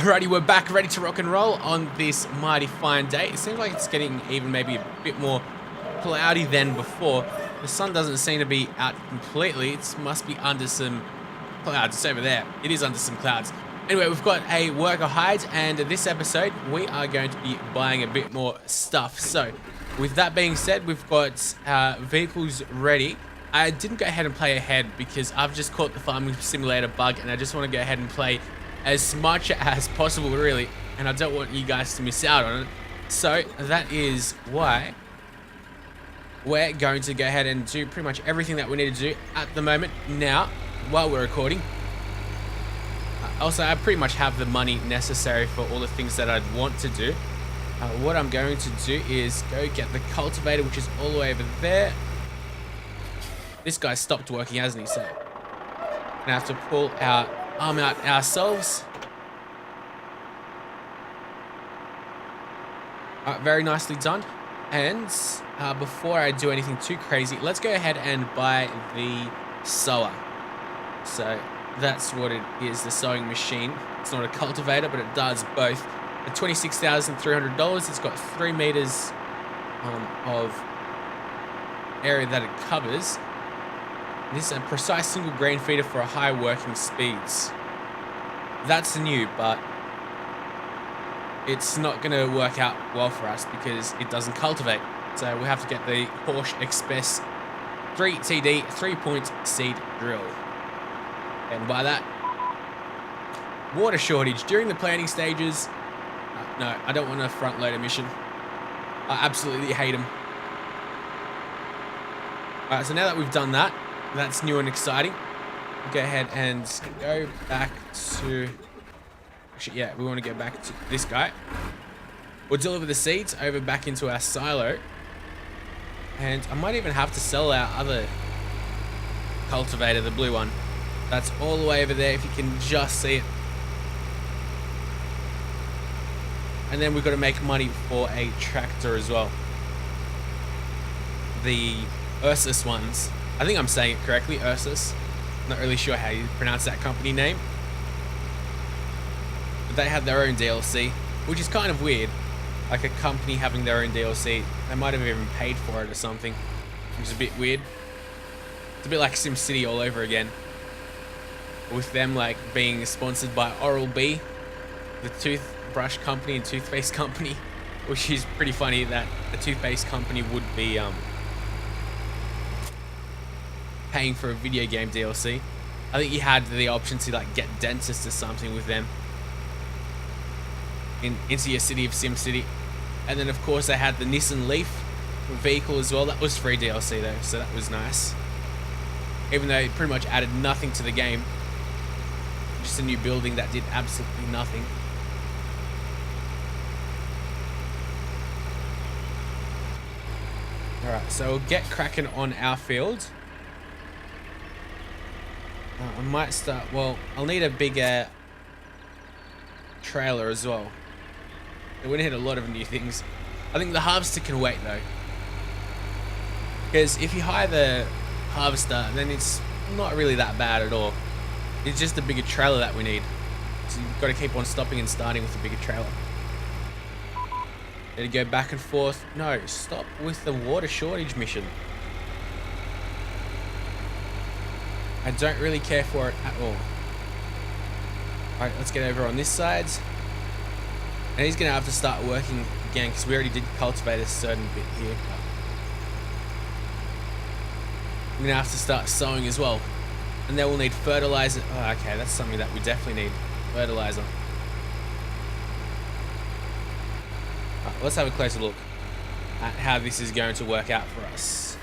Alrighty, we're back ready to rock and roll on this mighty fine day. It seems like it's getting even maybe a bit more cloudy than before. The sun doesn't seem to be out completely. It must be under some clouds. It's over there. It is under some clouds. Anyway, we've got a worker hide, and this episode we are going to be buying a bit more stuff. So with that being said, we've got vehicles ready. I didn't go ahead and play ahead because I've just caught the farming simulator bug, and I just want to go ahead and play as much as possible, really, and I don't want you guys to miss out on it. So that is why we're going to go ahead and do pretty much everything that we need to do at the moment now while we're recording. Also, I pretty much have the money necessary for all the things that I'd want to do. What I'm going to do is go get the cultivator, which is all the way over there. This guy stopped working, hasn't he? So we're gonna have to pull our arm out ourselves. Very nicely done. And before I do anything too crazy, let's go ahead and buy the sower. So that's what it is, the sowing machine. It's not a cultivator, but it does both. At $26,300, it's got 3 meters of area that it covers. This is a precise single grain feeder for high working speeds. That's new, but it's not going to work out well for us because it doesn't cultivate. So we have to get the Porsche Express 3TD 3-point seed drill. And by that, water shortage during the planting stages. No, I don't want a front loader mission. I absolutely hate them. Alright, so now that we've done that, that's new and exciting. We'll go ahead and go back to... Actually, yeah, we want to go back to this guy. We'll deliver the seeds over back into our silo. And I might even have to sell our other cultivator, the blue one. That's all the way over there, if you can just see it. And then we've got to make money for a tractor as well. The Ursus ones. I think I'm saying it correctly, Ursus. Not really sure how you pronounce that company name. But they have their own DLC, which is kind of weird. Like a company having their own DLC. They might have even paid for it or something, which is a bit weird. It's a bit like SimCity all over again. With them like being sponsored by Oral-B, the toothbrush company and toothpaste company, which is pretty funny that the toothpaste company would be paying for a video game DLC. I think you had the option to like get dentist or something with them into your city of SimCity. And then of course they had the Nissan Leaf vehicle as well. That was free DLC though, so that was nice. Even though it pretty much added nothing to the game. Just a new building that did absolutely nothing. Alright, so we'll get cracking on our field. I might start, well, I'll need a bigger trailer as well. We're going to hit a lot of new things. I think the harvester can wait though. Because if you hire the harvester, then it's not really that bad at all. It's just a bigger trailer that we need. So you've got to keep on stopping and starting with a bigger trailer. Need to go back and forth. No, stop with the water shortage mission. I don't really care for it at all. Alright, let's get over on this side. And he's going to have to start working again because we already did cultivate a certain bit here. I'm going to have to start sowing as well. And then we'll need fertilizer. Oh, okay, that's something that we definitely need. Fertilizer. Right, let's have a closer look at how this is going to work out for us.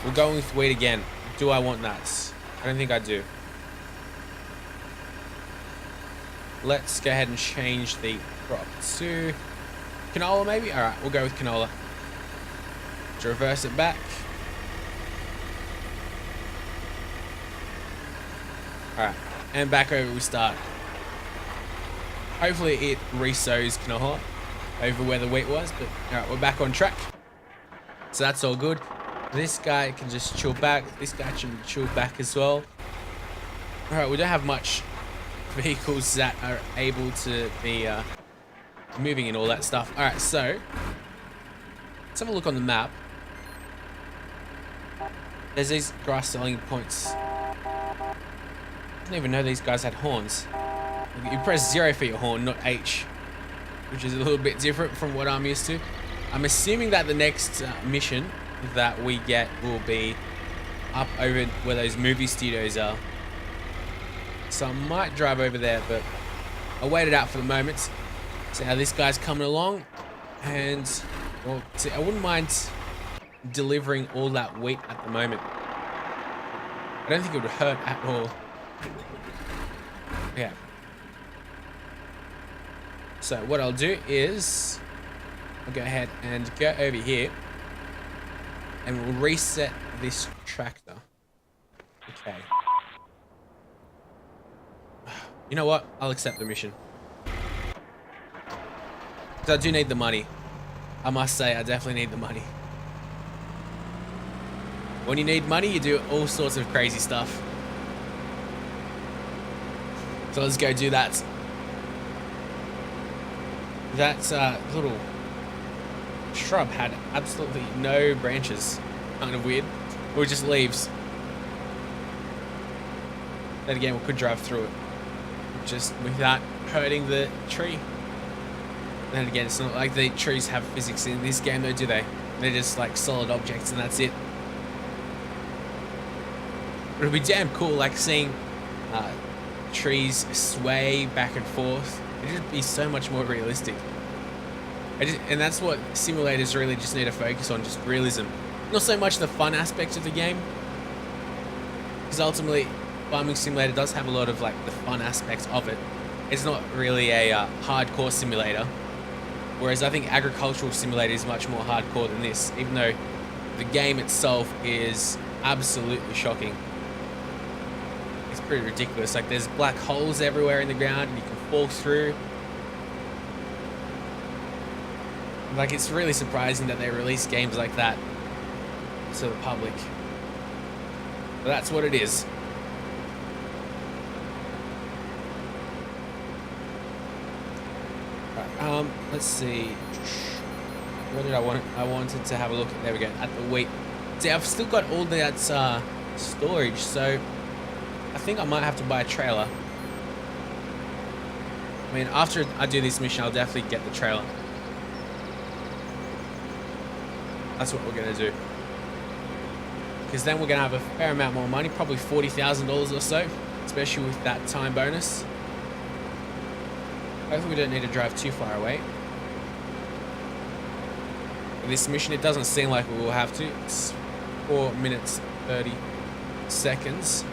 We're going with wheat again. Do I want that? I don't think I do. Let's go ahead and change the crop to canola maybe? Alright, we'll go with canola. To reverse it back. Alright, and back over we start. Hopefully it re-sows canola over where the wheat was, but alright, we're back on track. So that's all good. This guy can just chill back. This guy can chill back as well. Alright, we don't have much vehicles that are able to be moving and all that stuff. All right, so let's have a look on the map. There's these grass selling points. I didn't even know these guys had horns. You press 0 for your horn, not H, which is a little bit different from what I'm used to. I'm assuming that the next mission that we get will be up over where those movie studios are. So I might drive over there, but I'll wait it out for the moment. See how this guy's coming along. And, well, see, I wouldn't mind delivering all that wheat at the moment. I don't think it would hurt at all. Yeah. So what I'll do is I'll go ahead and go over here and we'll reset this tractor. Okay. You know what? I'll accept the mission. Because I do need the money. I must say, I definitely need the money. When you need money, you do all sorts of crazy stuff. So let's go do that. That little shrub had absolutely no branches. Kind of weird. Or just leaves. Then again, we could drive through it. Just without hurting the tree. Then again, it's not like the trees have physics in this game though, do they? They're just like solid objects and that's it. But it'll be damn cool like seeing trees sway back and forth. It'd just be so much more realistic. And that's what simulators really just need to focus on, just realism. Not so much the fun aspects of the game. Because ultimately, Farming Simulator does have a lot of like the fun aspects of it. It's not really a hardcore simulator. Whereas I think Agricultural Simulator is much more hardcore than this, even though the game itself is absolutely shocking. It's pretty ridiculous. Like there's black holes everywhere in the ground and you can fall through. Like it's really surprising that they release games like that to the public. But that's what it is. Right, let's see. What did I want? I wanted to have a look at. There we go. At the wheat. See, I've still got all that storage, so I think I might have to buy a trailer. I mean, after I do this mission, I'll definitely get the trailer. That's what we're gonna do. Because then we're gonna have a fair amount more money, probably $40,000 or so, especially with that time bonus. Hopefully we don't need to drive too far away. For this mission, it doesn't seem like we will have to. It's 4 minutes 30 seconds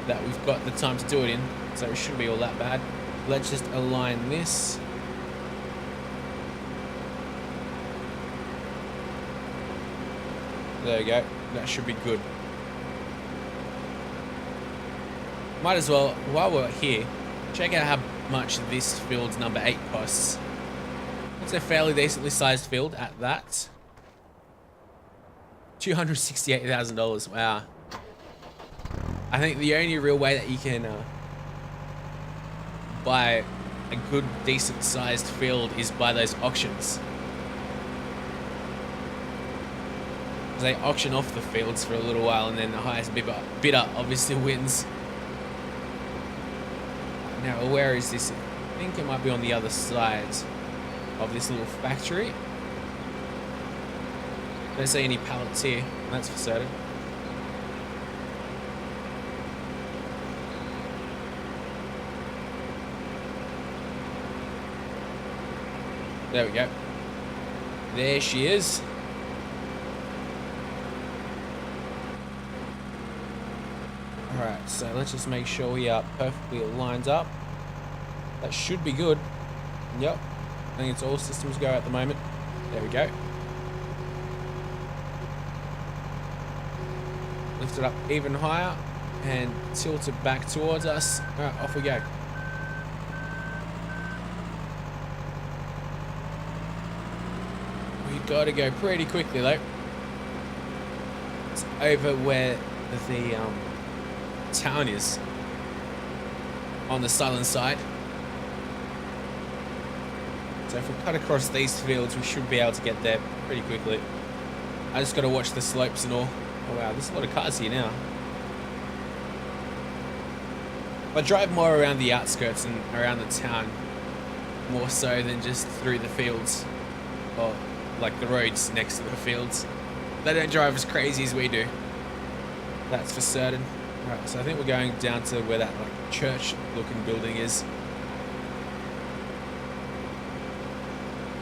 that we've got the time to do it in, so it shouldn't be all that bad. Let's just align this. There we go. That should be good. Might as well, while we're here, check out how much this field's number 8 costs. It's a fairly decently sized field at that. $268,000. Wow. I think the only real way that you can buy a good, decent sized field is by those auctions. They auction off the fields for a little while and then the highest bidder obviously wins. Now, where is this? I think it might be on the other side of this little factory. Don't see any pallets here, that's for certain. There we go. There she is. Alright, so let's just make sure we are perfectly lined up. That should be good. Yep. I think it's all systems go at the moment. There we go. Lift it up even higher and tilt it back towards us. Alright, off we go. We gotta go pretty quickly though. It's over where the town is. on the southern side. So if we cut across these fields, we should be able to get there pretty quickly. I just got to watch the slopes and all. Oh wow, there's a lot of cars here now. I drive more around the outskirts and around the town, more so than just through the fields, or like the roads next to the fields. They don't drive as crazy as we do. That's for certain. Alright, so I think we're going down to where that like church-looking building is.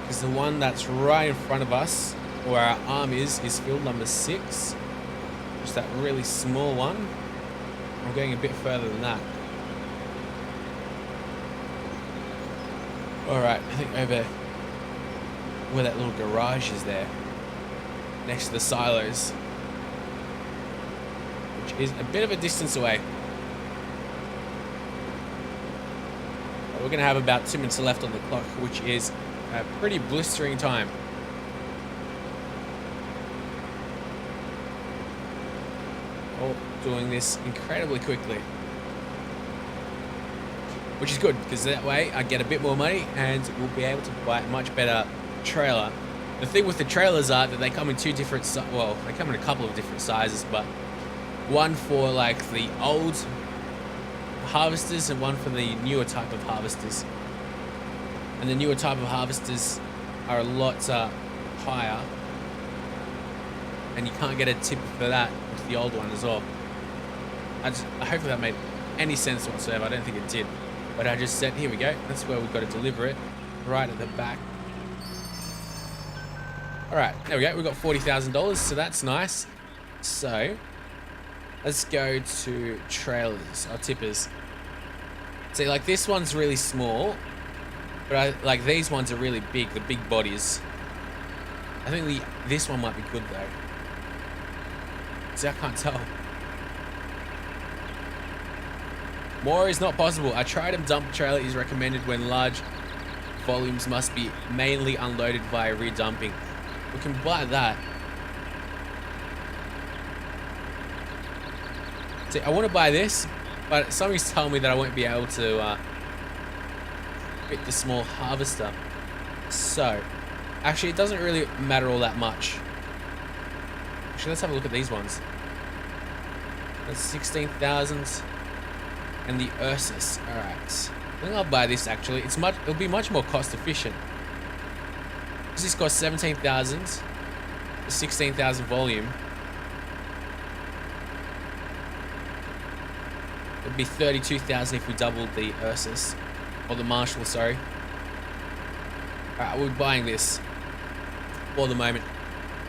Because the one that's right in front of us, or our arm is field number 6. Just that really small one. I'm going a bit further than that. Alright, I think over where that little garage is there, next to the silos, which is a bit of a distance away. But we're going to have about 2 minutes left on the clock, which is a pretty blistering time. All doing this incredibly quickly. Which is good, because that way I get a bit more money and we'll be able to buy a much better trailer. The thing with the trailers are that they come in two different, well, they come in a couple of different sizes, but one for like the old harvesters and one for the newer type of harvesters. And the newer type of harvesters are a lot higher, and you can't get a tip for that with the old one as well. I hope that made any sense whatsoever. I don't think it did. But I just said, here we go. That's where we've got to deliver it, right at the back. All right, there we go. We've got $40,000, so that's nice. So let's go to trailers or tippers. See, like this one's really small, but like these ones are really big, the big bodies. I think this one might be good though. See, I can't tell. More is not possible. A trident dump trailer is recommended when large volumes must be mainly unloaded via rear dumping. We can buy that. See, I want to buy this, but somebody's telling me that I won't be able to fit the small harvester. So, actually, it doesn't really matter all that much. Actually, let's have a look at these ones. That's 16,000. And the Ursus. Alright. I think I'll buy this actually. It'll be much more cost efficient. This costs 17,000. 16,000 volume. It'd be 32,000 if we doubled the Ursus. Or the Marshall, sorry. Alright, we're buying this for the moment.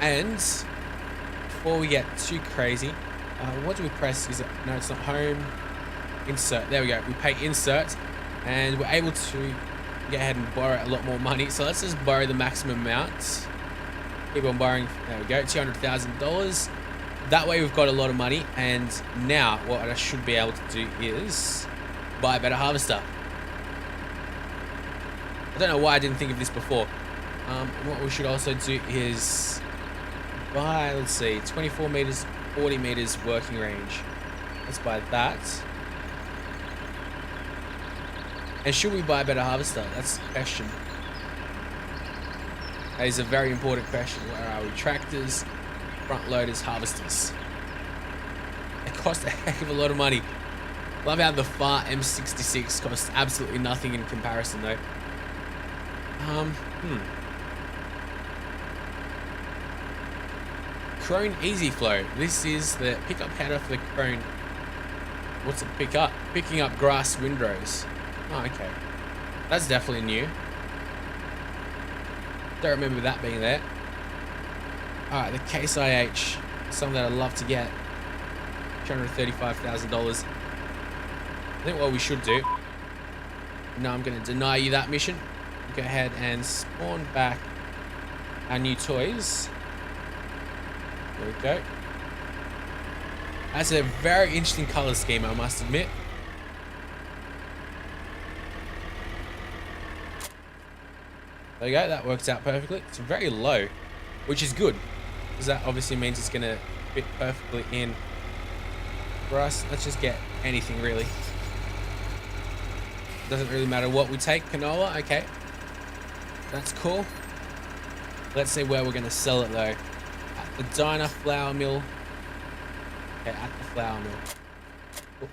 And before we get too crazy, what do we press? Is it? No, it's not home. Insert. There we go. We pay insert, and we're able to go ahead and borrow a lot more money. So let's just borrow the maximum amount. Keep on borrowing. There we go. $200,000. That way we've got a lot of money. And now what I should be able to do is buy a better harvester. I don't know why I didn't think of this before. What we should also do is buy, let's see, 24 meters, 40 meters working range. Let's buy that. And should we buy a better harvester? That's the question. That is a very important question. Where are we? Tractors, front loaders, harvesters. They cost a heck of a lot of money. Love how the FAR M66 costs absolutely nothing in comparison though. Krone Easy Flow. This is the pickup header for the Krone. What's it pick up? Picking up grass windrows. Oh, okay. That's definitely new. Don't remember that being there. Alright, the Case IH. Something that I'd love to get. $235,000. I think what we should do. No, I'm going to deny you that mission. Go ahead and spawn back our new toys. There we go. That's a very interesting color scheme, I must admit. There you go, that works out perfectly. It's very low, which is good, because that obviously means it's going to fit perfectly in for us. Let's just get anything really. Doesn't really matter what we take. Canola, okay. That's cool. Let's see where we're going to sell it, though. At the diner, flour mill. Okay, at the flour mill. Cool.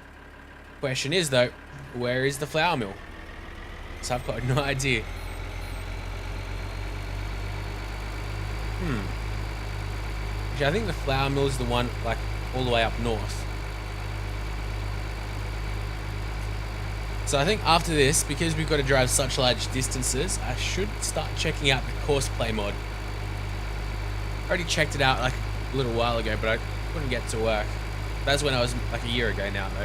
Question is, though, where is the flour mill? So I've got no idea. Actually, I think the flour mill is the one, like, all the way up north. So I think after this, because we've got to drive such large distances, I should start checking out the courseplay mod. I already checked it out like a little while ago, but I couldn't get to work. That's when I was like a year ago now, though.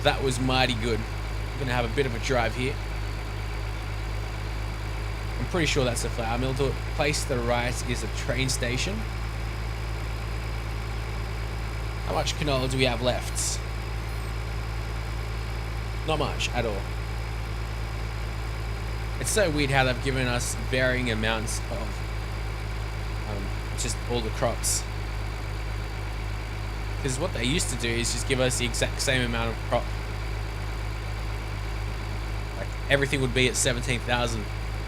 That was mighty good. I'm gonna have a bit of a drive here. I'm pretty sure that's the flour mill. To the place to the right is a train station. How much canola do we have left? Not much at all. It's so weird how they've given us varying amounts of just all the crops. Because what they used to do is just give us the exact same amount of crop. Like everything would be at 17,000.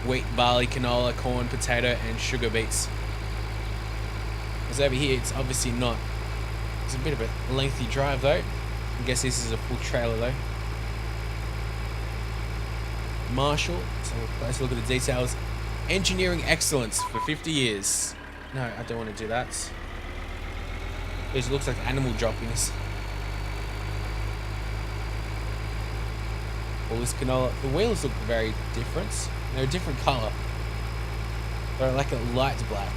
Wheat, barley, canola, corn, potato, and sugar beets. Because over here, it's obviously not. It's a bit of a lengthy drive though. I guess this is a full trailer though. Marshall, so let's look at the details. Engineering excellence for 50 years. No, I don't want to do that. This looks like animal droppings. All this canola. The wheels look very different. They're a different color. They're like a light black.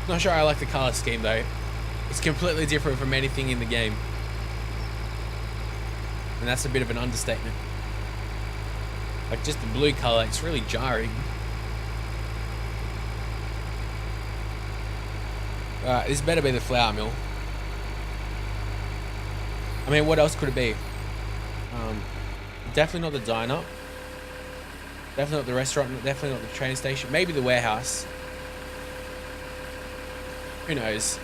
Not sure I like the color scheme though. It's completely different from anything in the game. And that's a bit of an understatement. Like just the blue color, it's really jarring. Alright, this better be the flour mill. I mean, what else could it be? Definitely not the diner. Definitely not the restaurant. Definitely not the train station. Maybe the warehouse. Who knows?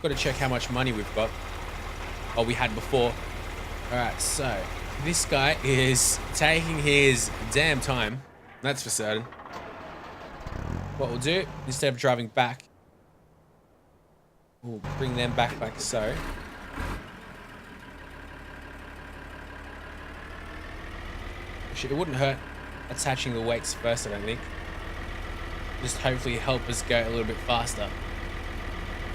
Got to check how much money we've got. Oh, we had before. Alright, so this guy is taking his damn time. That's for certain. What we'll do, instead of driving back, we'll bring them back like so. Actually, it wouldn't hurt attaching the weights first, I don't think. Just hopefully help us go a little bit faster.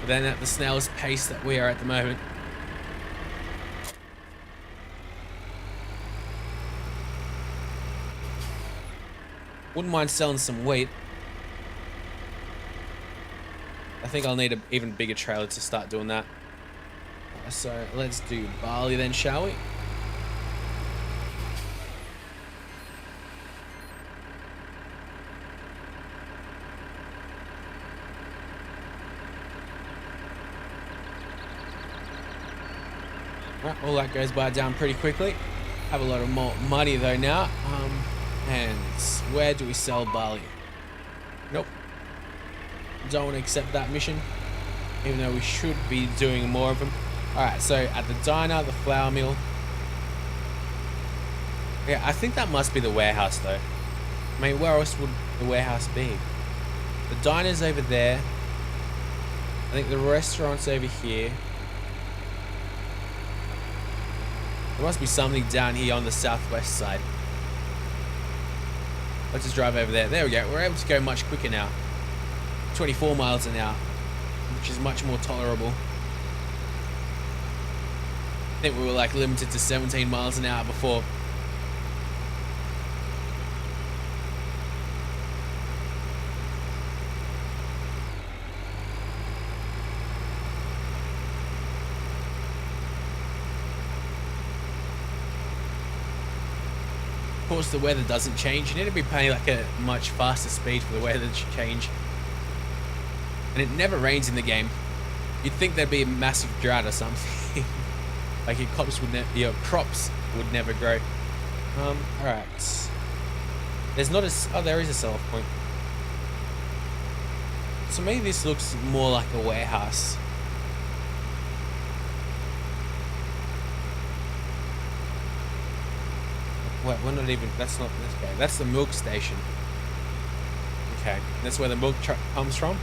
But then at the snail's pace that we are at the moment. Wouldn't mind selling some wheat. I think I'll need an even bigger trailer to start doing that. So let's do barley then, shall we? Right, all that goes by down pretty quickly. Have a lot of more money though now. And where do we sell barley? Nope. Don't want to accept that mission, even though we should be doing more of them. Alright, so at the diner, the flour mill. Yeah, I think that must be the warehouse though. I mean, where else would the warehouse be? The diner's over there. I think the restaurant's over here. There must be something down here on the southwest side. Let's just drive over there. There we go. We're able to go much quicker now. 24 miles an hour, which is much more tolerable. I think we were like limited to 17 miles an hour before. Of course, the weather doesn't change. You need to be paying like a much faster speed for the weather to change. And it never rains in the game. You'd think there'd be a massive drought or something. Like your crops would never grow. Alright. There's not a... Oh, there is a sell-off point. To me, this looks more like a warehouse. Wait, we're not even, that's not, okay, that's the milk station. Okay, that's where the milk truck comes from.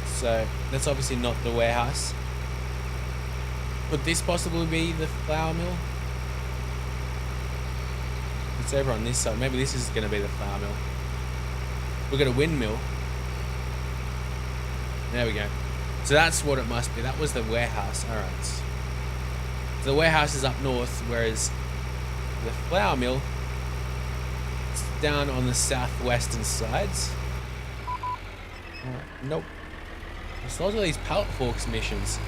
So, that's obviously not the warehouse. Could this possibly be the flour mill? It's over on this side. Maybe this is going to be the flour mill. We've got a windmill. There we go. So that's what it must be. That was the warehouse. Alright. So the warehouse is up north, whereas the flour mill is down on the southwestern sides. Alright, nope. There's lots of these pallet forks missions.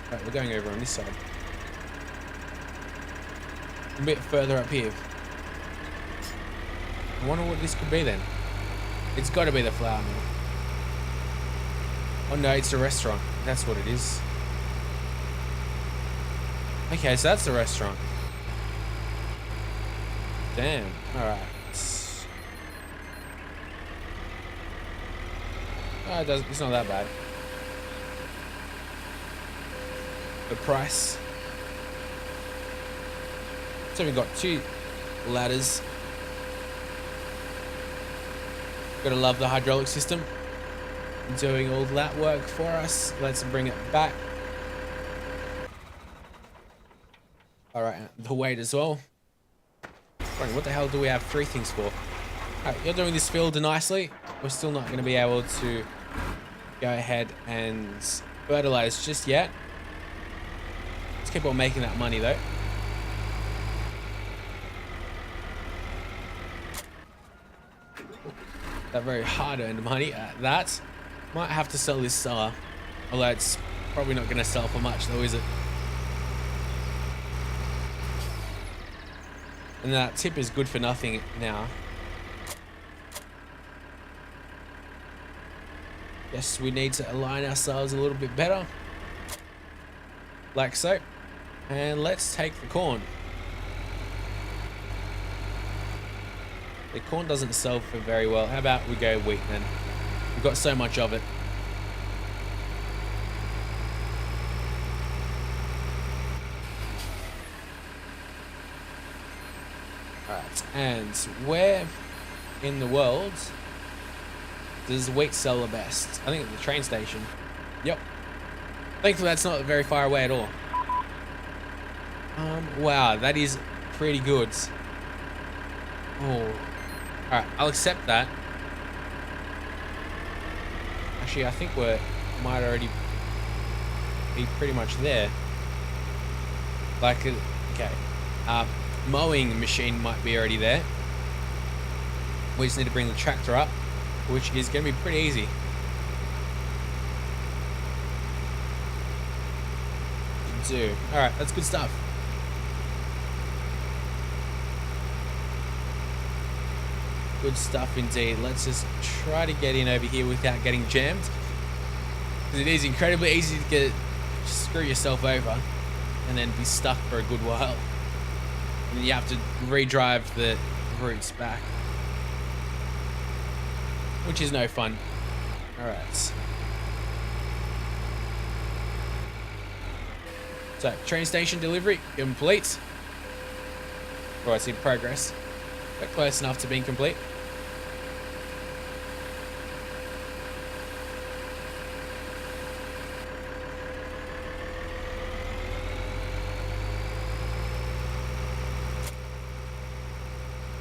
Alright, we're going over on this side. A bit further up here. I wonder what this could be then. It's got to be the flour mill. Oh no, it's a restaurant. That's what it is. Okay, so that's the restaurant. Damn. Alright. Oh, it's not that bad. The price. So we've got 2 ladders. Gotta love the hydraulic system doing all that work for us. Let's bring it back. Alright, the weight as well. Right, what the hell do we have 3 things for? Alright, you're doing this field nicely. We're still not going to be able to go ahead and fertilize just yet. Let's keep on making that money though. That very hard-earned money at that. Might have to sell this cellar. Although it's probably not going to sell for much though, is it? And that tip is good for nothing now. Yes, we need to align ourselves a little bit better. Like so. And let's take the corn. The corn doesn't sell for very well. How about we go wheat then? We've got so much of it. Alright, and where in the world does wheat sell the best? I think at the train station. Yep. Thankfully that's not very far away at all. Wow, that is pretty good. Oh. Alright, I'll accept that. Actually, I think we might already be pretty much there. Like, okay. Mowing machine might be already there. We just need to bring the tractor up, which is going to be pretty easy. Do. Alright, that's good stuff. Good stuff indeed. Let's just try to get in over here without getting jammed. Because it is incredibly easy to screw yourself over and then be stuck for a good while. And you have to re-drive the routes back, which is no fun. Alright. So, train station delivery complete. Oh, I see progress. But close enough to being complete.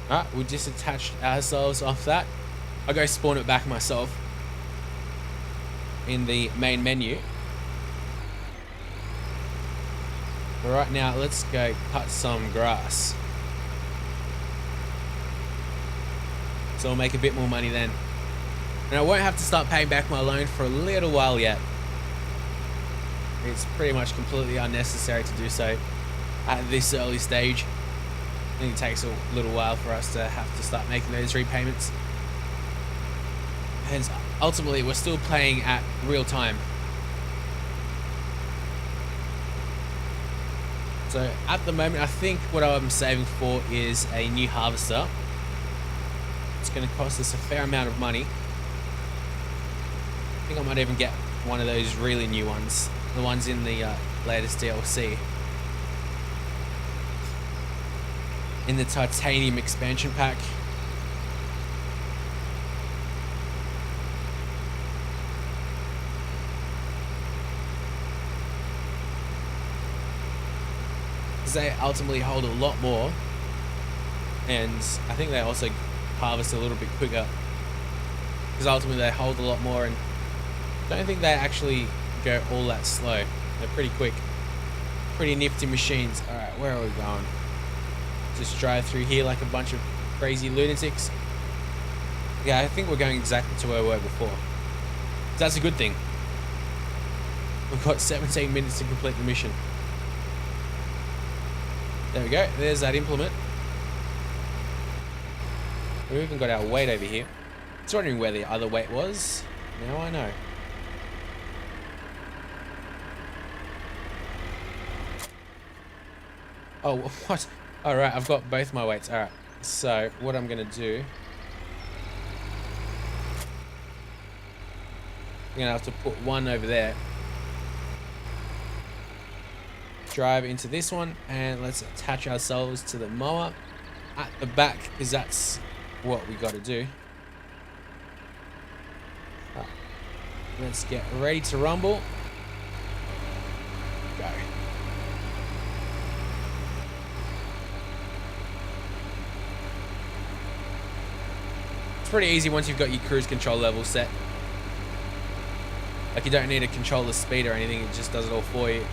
Alright, we just attached ourselves off that. I'll go spawn it back myself in the main menu. But right now, let's go cut some grass. So we'll make a bit more money then. And I won't have to start paying back my loan for a little while yet. It's pretty much completely unnecessary to do so at this early stage. I think it takes a little while for us to have to start making those repayments. And ultimately, we're still playing at real time. So at the moment, I think what I'm saving for is a new harvester It's going to cost us a fair amount of money. I think I might even get one of those really new ones. The ones in the latest DLC. In the titanium expansion pack. Because they ultimately hold a lot more. And I think they also harvest a little bit quicker. Because ultimately they hold a lot more, and I don't think they actually go all that slow. They're pretty quick. Pretty nifty machines. Alright, where are we going? Just drive through here like a bunch of crazy lunatics. Yeah, I think we're going exactly to where we were before. That's a good thing. We've got 17 minutes to complete the mission. There we go. There's that implement. We've even got our weight over here. I was wondering where the other weight was. Now I know. Oh, what? Alright, I've got both my weights. Alright, so what I'm going to do... I'm going to have to put one over there. Drive into this one, and let's attach ourselves to the mower at the back, because that's what we got to do. Right. Let's get ready to rumble. Go. It's pretty easy once you've got your cruise control level set. Like, you don't need to control the speed or anything, it just does it all for you.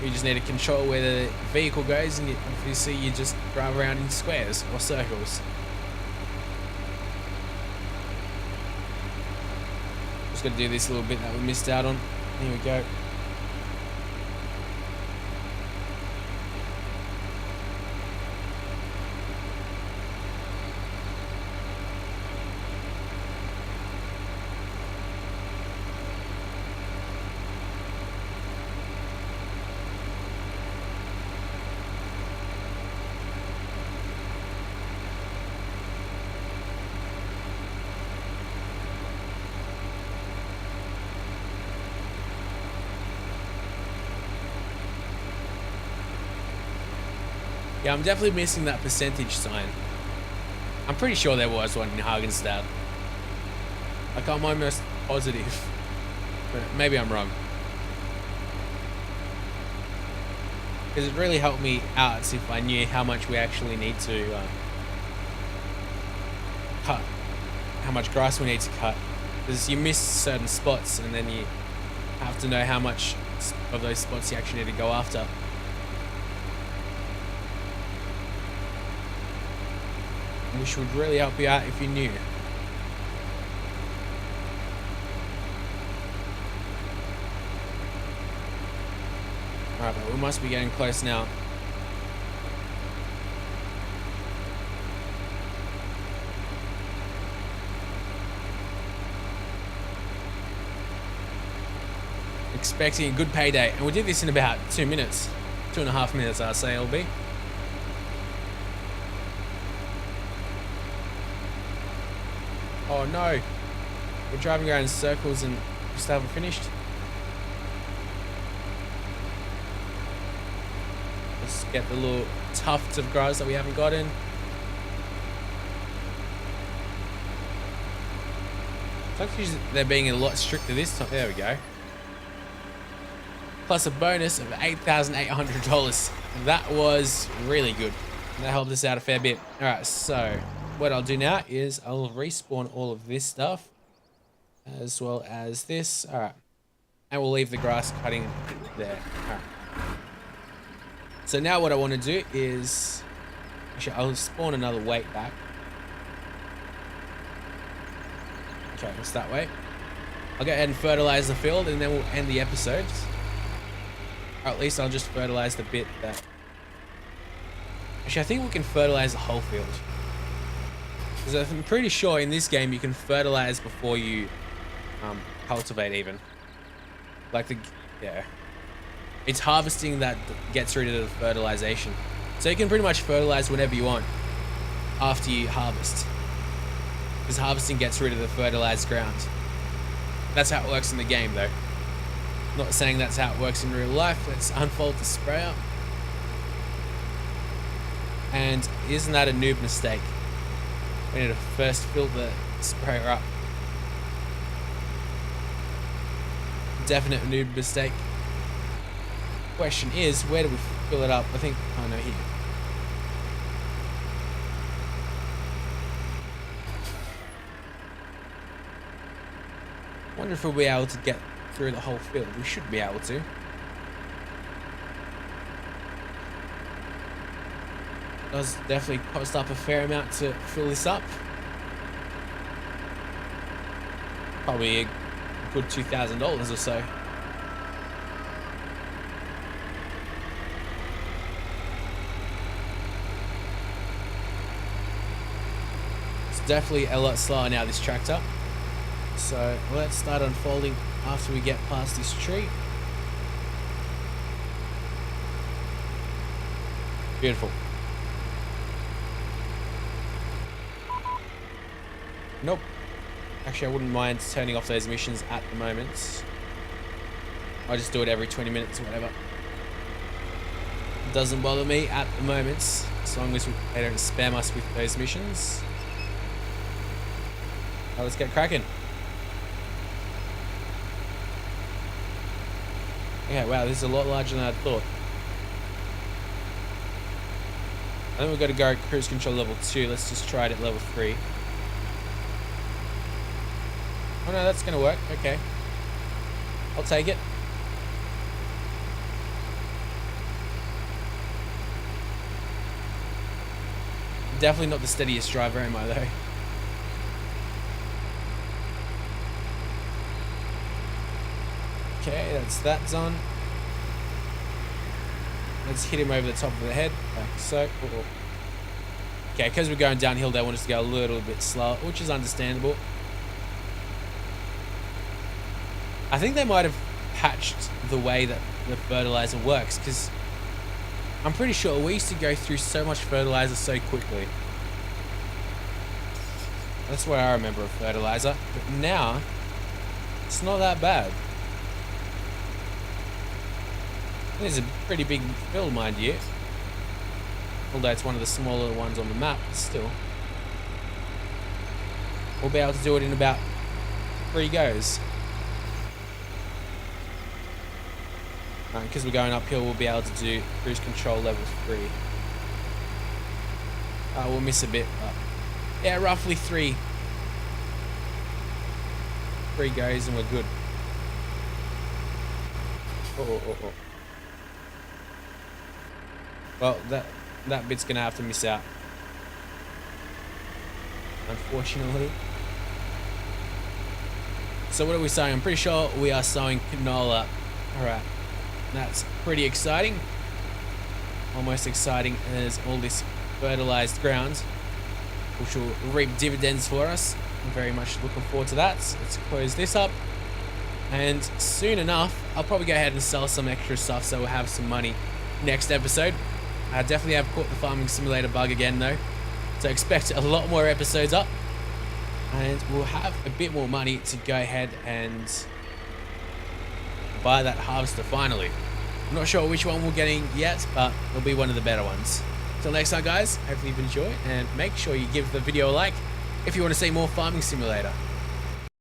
You just need to control where the vehicle goes, and obviously you just drive around in squares or circles. Just got to do this little bit that we missed out on. Here we go. Yeah, I'm definitely missing that percentage sign. I'm pretty sure there was one in Hagenstadt. Like, I'm almost positive. But maybe I'm wrong. Because it really helped me out if I knew how much we actually need to cut. How much grass we need to cut. Because you miss certain spots, and then you have to know how much of those spots you actually need to go after. Which would really help you out if you knew. Alright, but we must be getting close now. Expecting a good payday, and we did this in about 2 minutes. 2.5 minutes, I'll say it'll be. Oh no, we're driving around in circles and we still haven't finished. Let's get the little tufts of grass that we haven't gotten. It's like they're being a lot stricter this time. There we go. Plus a bonus of $8,800. That was really good. That helped us out a fair bit. Alright, so what I'll do now is I'll respawn all of this stuff as well as this. All right. And we'll leave the grass cutting there. All right. So now what I want to do is, actually I'll spawn another weight back. Okay, it's that way. I'll go ahead and fertilize the field, and then we'll end the episode. Or at least I'll just fertilize the bit that... Actually, I think we can fertilize the whole field. Because I'm pretty sure in this game you can fertilize before you cultivate even. Like yeah. It's harvesting that gets rid of the fertilization. So you can pretty much fertilize whenever you want after you harvest. because harvesting gets rid of the fertilized ground. That's how it works in the game, though. Not saying that's how it works in real life. Let's unfold the sprayer. And isn't that a noob mistake? We need to first fill the sprayer up. Definite noob mistake. Question is, where do we fill it up? I think, oh no, here. Wonder if we'll be able to get through the whole field. We should be able to. Does definitely cost up a fair amount to fill this up. Probably a good $2,000 or so. It's definitely a lot slower now, this tractor. So let's start unfolding after we get past this tree. Beautiful. Nope. Actually, I wouldn't mind turning off those emissions at the moment. I just do it every 20 minutes or whatever. It doesn't bother me at the moment, as long as they don't spam us with those missions. Now let's get cracking. Okay, wow, this is a lot larger than I thought. I think we've got to go cruise control level 2. Let's just try it at level 3. Oh no, that's going to work. Okay. I'll take it. Definitely not the steadiest driver, am I, though? Okay, that's done. Let's hit him over the top of the head, like so. Okay, because we're going downhill, they want us to go a little bit slower, which is understandable. I think they might have patched the way that the fertilizer works, because I'm pretty sure we used to go through so much fertilizer so quickly. That's what I remember of fertilizer. But now, it's not that bad. It is a pretty big field, mind you. Although it's one of the smaller ones on the map, but still. We'll be able to do it in about 3 goes. Because we're going uphill, we'll be able to do cruise control level 3. We'll miss a bit, but yeah, roughly 3 goes and we're good. Oh. Well, that bit's gonna have to miss out, unfortunately. So what are we sowing? I'm pretty sure we are sowing canola. Alright, that's pretty exciting. Almost exciting as all this fertilized ground, which will reap dividends for us. I'm very much looking forward to that. So let's close this up. And soon enough, I'll probably go ahead and sell some extra stuff so we'll have some money next episode. I definitely have caught the farming simulator bug again though. So expect a lot more episodes up. And we'll have a bit more money to go ahead and buy that harvester finally. I'm not sure which one we're getting yet, but it'll be one of the better ones. Till next time guys, hopefully you've enjoyed, and make sure you give the video a like if you want to see more farming simulator.